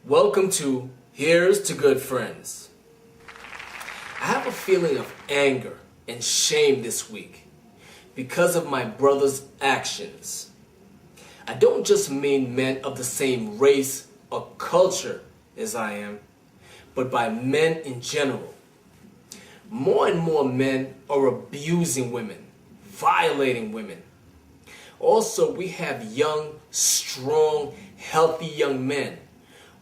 Welcome to Here's to Good Friends. I have a feeling of anger and shame this week because of my brother's actions. I don't just mean men of the same race or culture as I am, but by men in general. More and more men are abusing women, violating women. Also, we have young, strong, healthy young men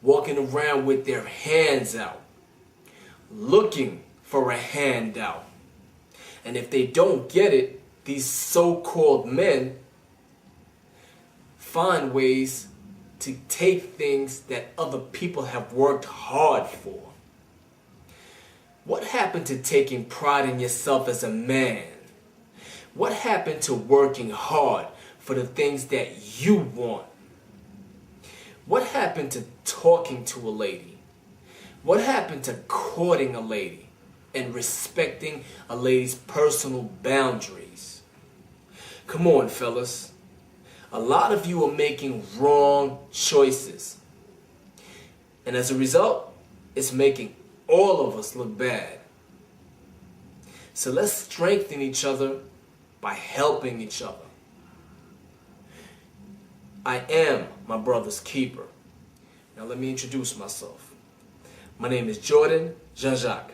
walking around with their hands out, looking for a handout. And if they don't get it, these so-called men find ways to take things that other people have worked hard for. What happened to taking pride in yourself as a man? What happened to working hard for the things that you want? What happened to talking to a lady? What happened to courting a lady and respecting a lady's personal boundaries? Come on, fellas. A lot of you are making wrong choices. And as a result, it's making all of us look bad. So let's strengthen each other by helping each other. I am my brother's keeper. Now let me introduce myself. My name is Jordan Jean-Jacques.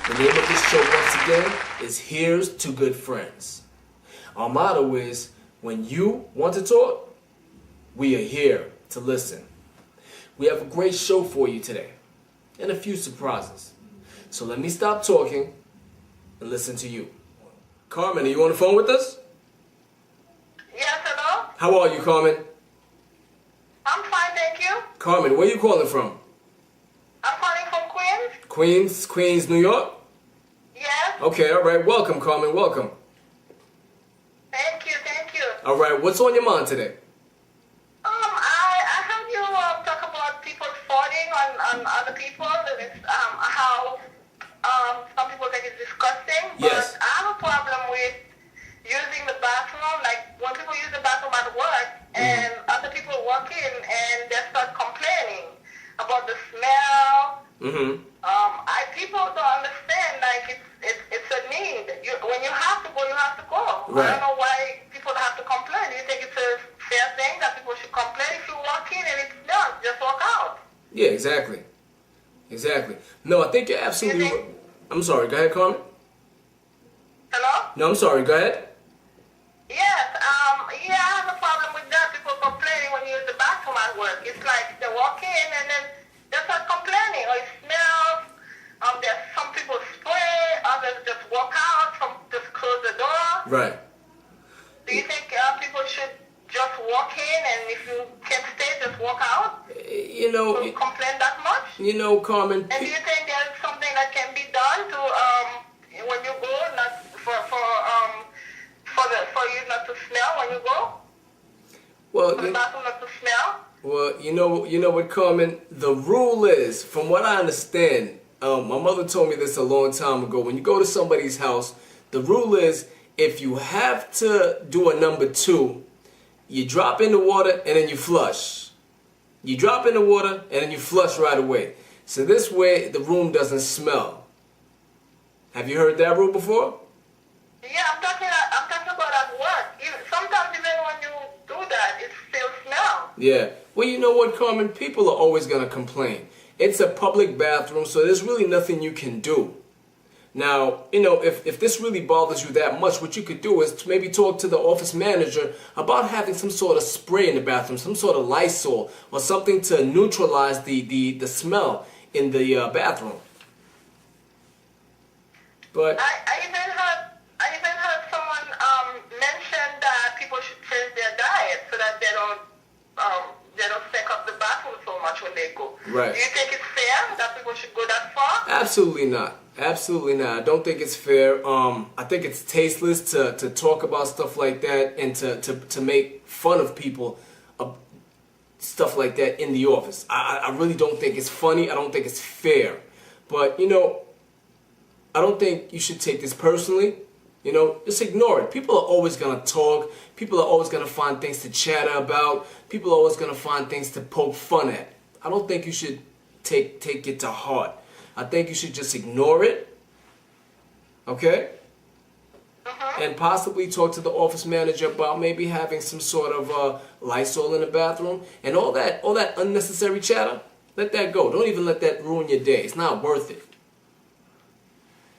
The name of this show once again is Here's to Good Friends. Our motto is, when you want to talk, we are here to listen. We have a great show for you today and a few surprises. So let me stop talking and listen to you. Carmen, are you on the phone with us? Yes, hello? How are you, Carmen? I'm fine, thank you. Carmen, where are you calling from? I'm calling from Queens. Queens, New York? Yes. Okay, all right. Welcome, Carmen. Welcome. Thank you, thank you. All right. What's on your mind today? I heard you talk about people farting on other people, and it's, how some people think it's disgusting. Yes. But I have a problem with using the bathroom, like when people use the bathroom at work, and other people walk in and they start complaining about the smell. People don't understand, like it's a need. When you have to go, you have to go. Right. I don't know why people have to complain. Do you think it's a fair thing that people should complain if you walk in and it smells? Just walk out. Yeah, exactly. Exactly. No, I think you're absolutely. I'm sorry. Go ahead, Carmen. Hello? No, I'm sorry. Go ahead. Yes, I have a problem with that. People complaining when you use the bathroom at work. It's like they walk in and then they start complaining. Or it smells. There's some people spray, others just walk out, some just close the door. Right. Do you think people should just walk in, and if you can't stay, just walk out? You know. Don't complain that much? You know, Carmen. And do you think there's something that can be done to when you go, not for you not to smell when you go? Well, For the bathroom not to smell? Well, you know what, Carmen? The rule is, from what I understand, my mother told me this a long time ago. When you go to somebody's house, the rule is, if you have to do a number 2, you drop in the water and then you flush. You drop in the water and then you flush right away. So this way, the room doesn't smell. Have you heard that rule before? Yeah, I'm talking about at work. Sometimes even when you do that, it still smells. Yeah. Well, you know what, Carmen? People are always going to complain. It's a public bathroom, so there's really nothing you can do. Now, you know, if this really bothers you that much, what you could do is to maybe talk to the office manager about having some sort of spray in the bathroom, some sort of Lysol, or something to neutralize the smell in the bathroom. But I even heard someone mention that people should change their diet so that they don't stink up the bathroom so much when they go. Right. Do you think it's fair that people should go that far? Absolutely not. Absolutely not. I don't think it's fair. I think it's tasteless to talk about stuff like that and to make fun of people stuff like that in the office. I really don't think it's funny. I don't think it's fair. But, you know, I don't think you should take this personally. You know, just ignore it. People are always going to talk. People are always going to find things to chatter about. People are always going to find things to poke fun at. I don't think you should take it to heart. I think you should just ignore it, okay? And possibly talk to the office manager about maybe having some sort of Lysol in the bathroom. And all that unnecessary chatter, let that go. Don't even let that ruin your day. It's not worth it.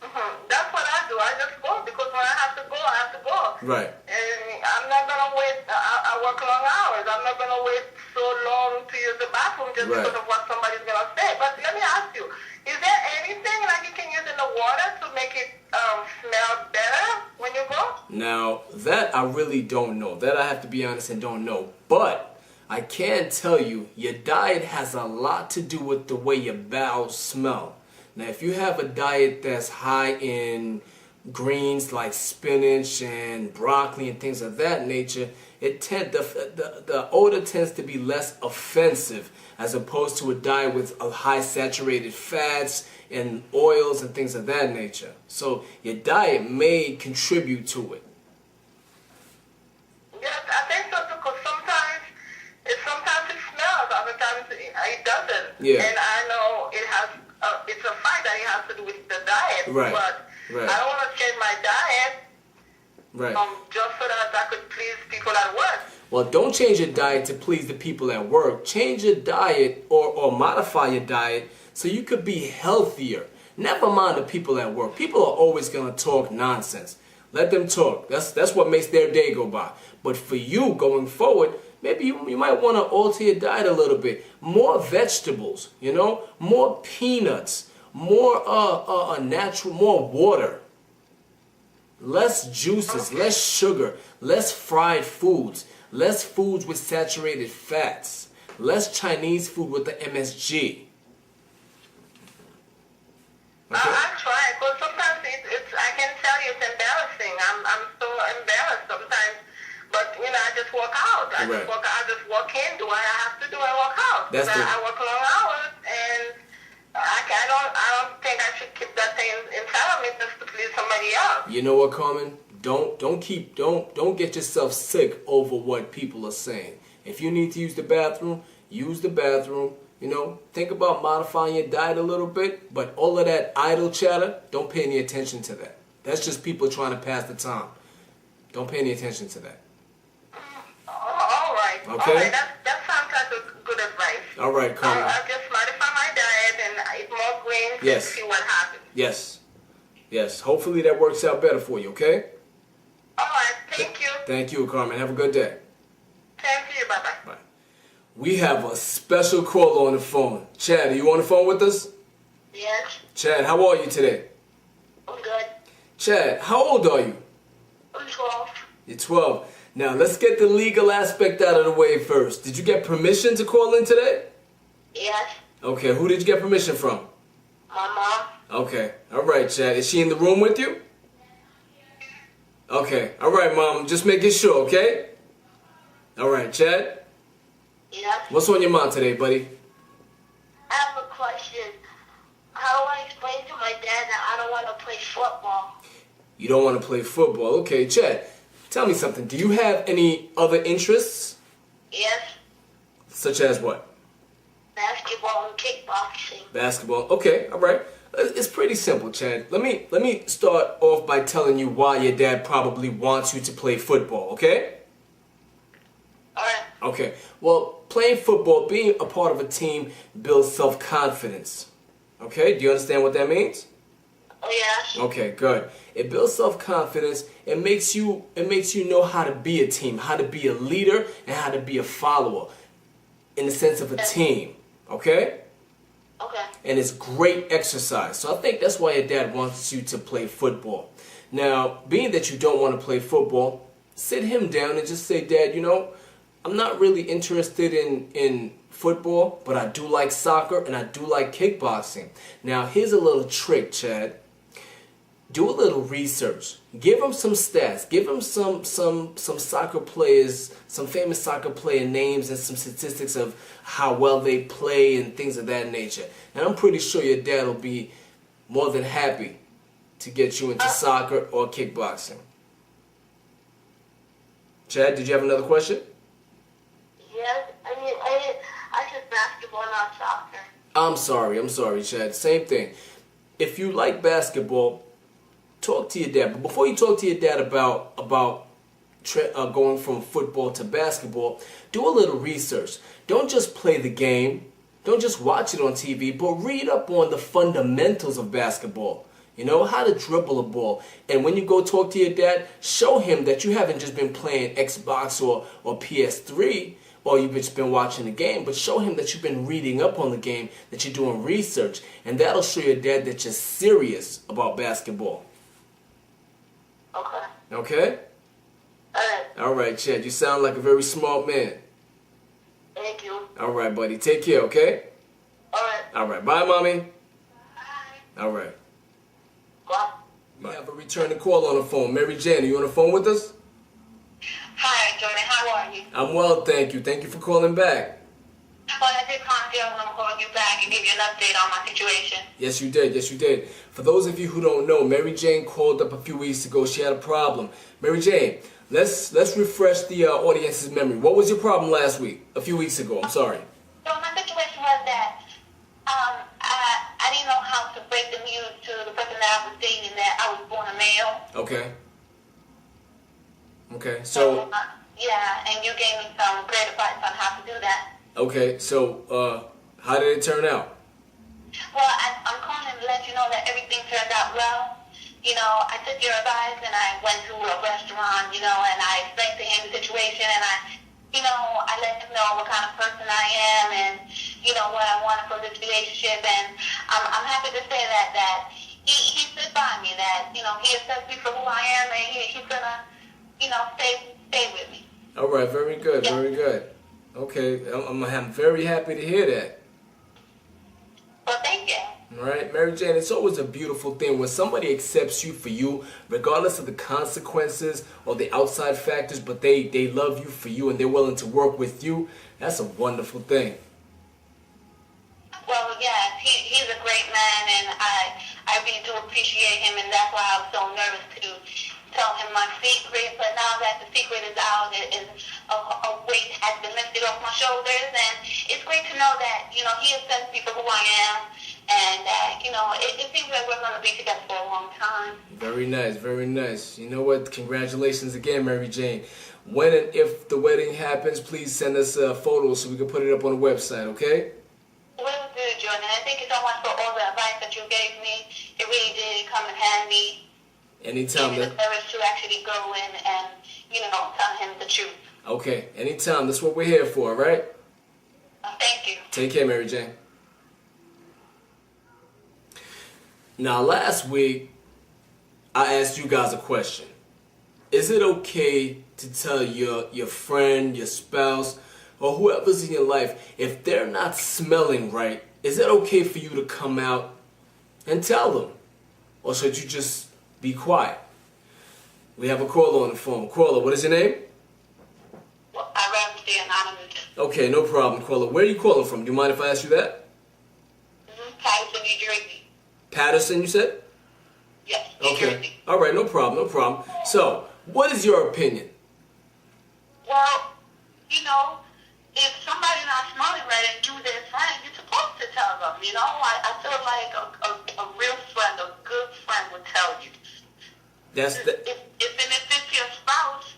That's what I do. I just go because when I have to go, I have to go. Right. And I'm not going to wait. I work long hours. I'm not going to wait so long to use the bathroom just because of what somebody's going to say. But let me ask you, is there anything like you can use in the water to make it smell better when you go? Now, that I really don't know. That I have to be honest and don't know. But I can tell you, your diet has a lot to do with the way your bowels smell. Now, if you have a diet that's high in greens like spinach and broccoli and things of that nature, the odor tends to be less offensive as opposed to a diet with a high saturated fats and oils and things of that nature. So your diet may contribute to it. Yes, I think so too, because sometimes it smells, other times it doesn't. Yeah. And I know it's a fact that it has to do with the diet. Right. But Right. I don't want to change my diet Right. just so that I could please people at work. Well, don't change your diet to please the people at work. Change your diet or modify your diet so you could be healthier. Never mind the people at work. People are always going to talk nonsense. Let them talk. That's what makes their day go by. But for you going forward, maybe you might want to alter your diet a little bit. More vegetables, more peanuts, more natural, more water. Less juices, less sugar, less fried foods, less foods with saturated fats, less Chinese food with the MSG. Okay? I try, because sometimes I can tell you it's embarrassing. I'm so embarrassed sometimes. But, I just walk out. I just walk in, do what I have to do and walk out. I work long hours, and I don't think I should keep that thing inside of me just to please somebody else. You know what, Carmen? Don't get yourself sick over what people are saying. If you need to use the bathroom, use the bathroom. Think about modifying your diet a little bit, but all of that idle chatter, don't pay any attention to that. That's just people trying to pass the time. Don't pay any attention to that. All right. Okay. All right. That sounds like a good advice. All right, Carmen. I'll just modify my diet and eat more greens Yes. and see what happens. Yes. Hopefully that works out better for you, okay? All right. Thank you. Thank you, Carmen. Have a good day. Thank you. Bye-bye. Bye. We have a special caller on the phone. Chad, are you on the phone with us? Yes. Chad, how are you today? I'm good. Chad, how old are you? I'm 12. You're 12. Now, let's get the legal aspect out of the way first. Did you get permission to call in today? Yes. Okay, who did you get permission from? My mom. Okay, all right, Chad. Is she in the room with you? Okay, all right, Mom. Just making sure, okay? All right, Chad. Yes. What's on your mind today, buddy? I have a question. How do I explain to my dad that I don't want to play football? You don't want to play football. Okay, Chad. Tell me something. Do you have any other interests? Yes. Such as what? Basketball and kickboxing. Basketball. Okay, all right. It's pretty simple, Chad. Let me start off by telling you why your dad probably wants you to play football, okay? All right. Okay. Well, playing football, being a part of a team builds self-confidence. Okay? Do you understand what that means? Oh, yes. Okay, good. It builds self-confidence. It makes you know how to be a team, how to be a leader, and how to be a follower in the sense of a team. Okay? Okay. And it's great exercise. So I think that's why your dad wants you to play football. Now, being that you don't want to play football, sit him down and just say, Dad, I'm not really interested in football, but I do like soccer and I do like kickboxing. Now, here's a little trick, Chad. Do a little research. Give him some stats. Give him some soccer players, some famous soccer player names and some statistics of how well they play and things of that nature. And I'm pretty sure your dad will be more than happy to get you into soccer or kickboxing. Chad, did you have another question? Yes. I said basketball, not not soccer. I'm sorry, Chad. Same thing. If you like basketball, talk to your dad. But before you talk to your dad about going from football to basketball, do a little research. Don't just play the game. Don't just watch it on TV, but read up on the fundamentals of basketball. You know, how to dribble a ball. And when you go talk to your dad, show him that you haven't just been playing Xbox or PS3, or you've just been watching the game, but show him that you've been reading up on the game, that you're doing research, and that'll show your dad that you're serious about basketball. Okay. Okay? Alright. All right, Chad, you sound like a very smart man. Thank you. All right, buddy. Take care, okay? Alright. All right. Bye, Mommy. Bye. All right. Bye. We have a returning call on the phone. Mary Jane, are you on the phone with us? Hi, Jordan. How are you? I'm well, thank you. Thank you for calling back. Well, I did contact you. I'm going to call you back and give you an update on my situation. Yes, you did. Yes, you did. For those of you who don't know, Mary Jane called up a few weeks ago. She had a problem. Mary Jane, let's refresh the audience's memory. What was your problem last week? A few weeks ago. I'm sorry. So my situation was that I didn't know how to break the news to the person that I was dating that I was born a male. Okay. Okay. So. Yeah, and you gave me some great advice on how to do that. Okay. So, how did it turn out? Well, I'm calling to let you know that everything turned out well. You know, I took your advice and I went to a restaurant, you know, and I explained to him the situation and I let him know what kind of person I am and, you know, what I wanted from this relationship. And I'm happy to say that he stood by me, that, you know, he accepts me for who I am and he's going to, you know, stay with me. All right. Very good. Yeah. Very good. Okay. I'm very happy to hear that. Well, thank you. All right, Mary Jane, it's always a beautiful thing when somebody accepts you for you, regardless of the consequences or the outside factors, but they love you for you and they're willing to work with you. That's a wonderful thing. Well, yes, he's a great man, and I really do appreciate him, and that's why I was so nervous to tell him my secret. But now that the secret is out, a weight has been lifted off my shoulders, and it's great to know that, you know, he accepts me for who I am, and that, you know, it seems like we're going to be together for a long time. Very nice, very nice. You know what? Congratulations again, Mary Jane. When and if the wedding happens, please send us photos so we can put it up on the website, okay? Will do, Jordan. And thank you so much for all the advice that you gave me. It really did come in handy. Anytime. Give me the courage to actually go in and, you know, tell him the truth. Okay, anytime. That's what we're here for, all right? Thank you. Take care, Mary Jane. Now, last week, I asked you guys a question. Is it okay to tell your friend, your spouse, or whoever's in your life, if they're not smelling right, is it okay for you to come out and tell them? Or should you just be quiet? We have a caller on the phone. Caller, what is your name? Well, I'd rather stay anonymous. Okay, no problem, caller. Where are you calling from? Do you mind if I ask you that? Patterson, New Jersey. Patterson, you said? Yes, New Jersey. All right, no problem, no problem. So, what is your opinion? Well, you know, if somebody's not smelling right and you their friend, you're supposed to tell them, you know? I feel like a real friend, a good friend would tell you. That's the... If it's your spouse,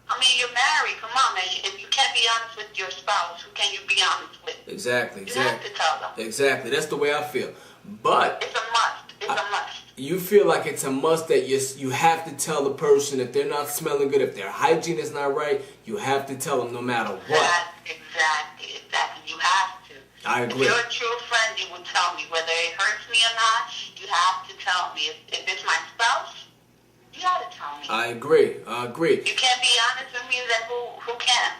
I mean, you're married. Come on, man. If you can't be honest with your spouse, who can you be honest with? Exactly. You have to tell them. Exactly. That's the way I feel. But... It's a must. It's a must. You feel like it's a must that you have to tell the person if they're not smelling good, if their hygiene is not right, you have to tell them no matter what. Exactly. You have to. I agree. If you're a true friend, you will tell me. Whether it hurts me or not, you have to tell me. If it's my spouse, you got to tell me. I agree. You can't be honest with me, then who can?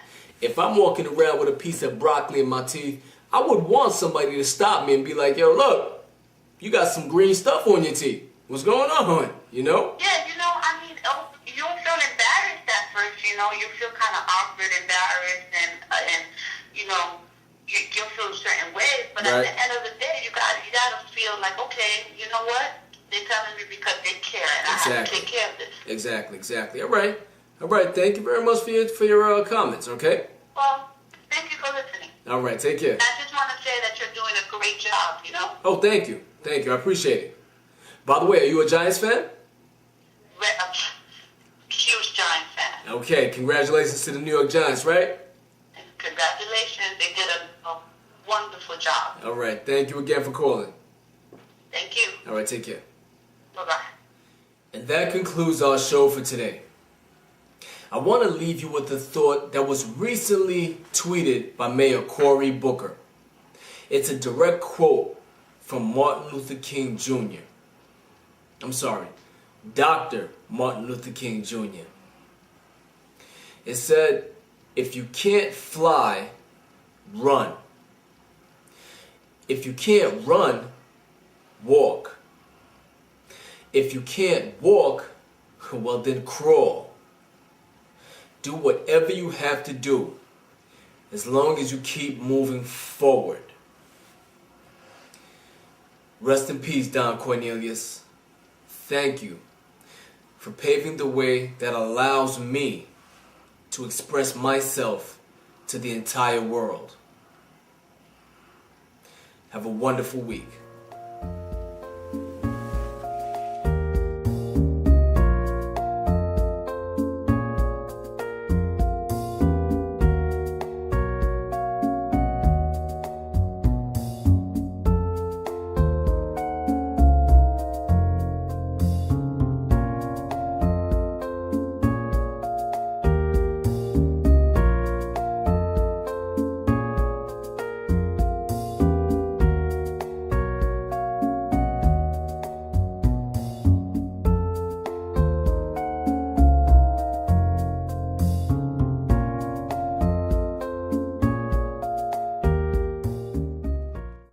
If I'm walking around with a piece of broccoli in my teeth, I would want somebody to stop me and be like, yo, look, you got some green stuff on your teeth. What's going on, you know? Yeah, you know, I mean, you don't feel embarrassed at first, you know. You feel kind of awkward, embarrassed, and you know, you'll feel certain ways. But right. At the end of the day, you gotta feel like, okay, you know what? They're telling me because they care, and I have to take care of this. Exactly. All right. Thank you very much for your comments, okay? Well, thank you for listening. All right, take care. I just want to say that you're doing a great job, you know? Oh, thank you. Thank you. I appreciate it. By the way, are you a Giants fan? Huge Giant fan. Okay, congratulations to the New York Giants, right? Congratulations. They did a wonderful job. All right, thank you again for calling. Thank you. All right, take care. Bye-bye. And that concludes our show for today. I want to leave you with a thought that was recently tweeted by Mayor Cory Booker. It's a direct quote from Martin Luther King Jr. I'm sorry, Dr. Martin Luther King Jr. It said, if you can't fly, run. If you can't run, walk. If you can't walk, well then crawl. Do whatever you have to do, as long as you keep moving forward. Rest in peace, Don Cornelius. Thank you for paving the way that allows me to express myself to the entire world. Have a wonderful week.